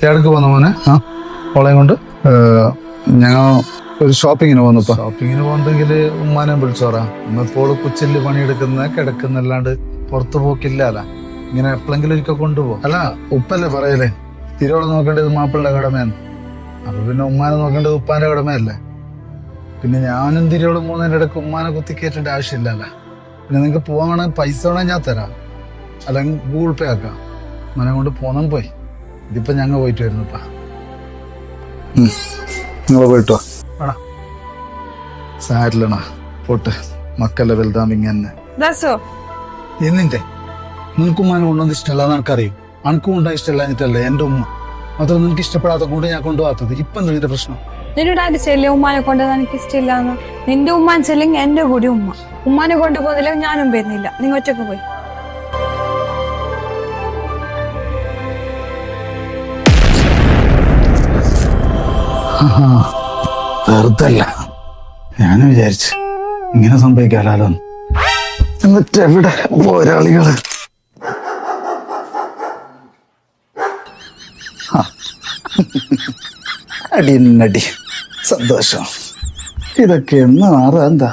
എവിടേക്ക് പോന്ന മോനെ? ഓളെയും കൊണ്ട് ഞങ്ങൾ ഒരു ഷോപ്പിങ്ങിന് പോന്നപ്പോ. ഷോപ്പിങ്ങിന് പോകുന്നെങ്കിൽ ഉമ്മാനെ വിളിച്ചോറാ. ഉമ്മ ഇപ്പോൾ കൊച്ചില് പണിയെടുക്കുന്ന കിടക്കുന്നല്ലാണ്ട് പുറത്തു പോക്കില്ല. ഇങ്ങനെ എപ്പോഴെങ്കിലും ഒരിക്കൽ കൊണ്ടുപോകും. അല്ല, ഉപ്പല്ലേ പറയലേ തിരോളം നോക്കേണ്ടത് മാപ്പിളുടെ കടമയാണ്. അപ്പൊ പിന്നെ ഉമ്മാനെ നോക്കേണ്ടത് ഉപ്പാന്റെ കടമയല്ലേ. പിന്നെ ഞാനും തിരോളം പോകുന്നതിന്റെ ഇടയ്ക്ക് ഉമ്മാനെ കുത്തിക്കേറ്റേണ്ട ആവശ്യമില്ലല്ലോ. പിന്നെ നിങ്ങൾക്ക് പോവാണ് പൈസ വേണേൽ ഞാൻ തരാം, അല്ലെങ്കിൽ ഗൂഗിൾ പേ ആക്കാം. ഉമ്മനെ കൊണ്ട് പോന്നും പോയി. ഇതിപ്പോ ഞങ്ങൾ പോയിട്ട് വരുന്നപ്പാ. നിങ്ങൾ പോയിട്ടോ വേണ സാരില്ലണ പോട്ട് മക്കളുടെ വലുതാമിങ്ങനെ എന്നിന്റെ നിനക്ക് ഉമ്മാനെ കൊണ്ടൊന്നും ഇഷ്ടമല്ല എന്ന് എനിക്കറിയും. അനക്കും കൊണ്ടാ ഇഷ്ടമല്ല എന്നിട്ടല്ലേ എന്റെ ഉമ്മ അതൊന്നും നിനക്ക് ഇഷ്ടപ്പെടാത്ത കൊണ്ട് ഞാൻ കൊണ്ടുപോകാത്തത്. ഇപ്പൊ നിന്റെ പ്രശ്നം നിന്നോട് ആര് ചെല്ലും ഉമ്മാനെ കൊണ്ട് എനിക്ക് ഇഷ്ടമില്ലാന്ന്. നിന്റെ ഉമ്മാൻ ചെല്ലെങ്കിൽ എന്റെ കൂടി ഉമ്മാനെ കൊണ്ടുപോകുന്നില്ല, ഞാനും വരുന്നില്ല. നിങ്ങൾ ഒറ്റക്ക് പോയി. വെറുതല്ല, ഞാൻ വിചാരിച്ചു ഇങ്ങനെ സംഭവിക്കാലോ. എന്നിട്ട് എവിടെ പോരാളികള്? അടി സന്തോഷം. ഇതൊക്കെ എന്ന് മാറാ എന്താ?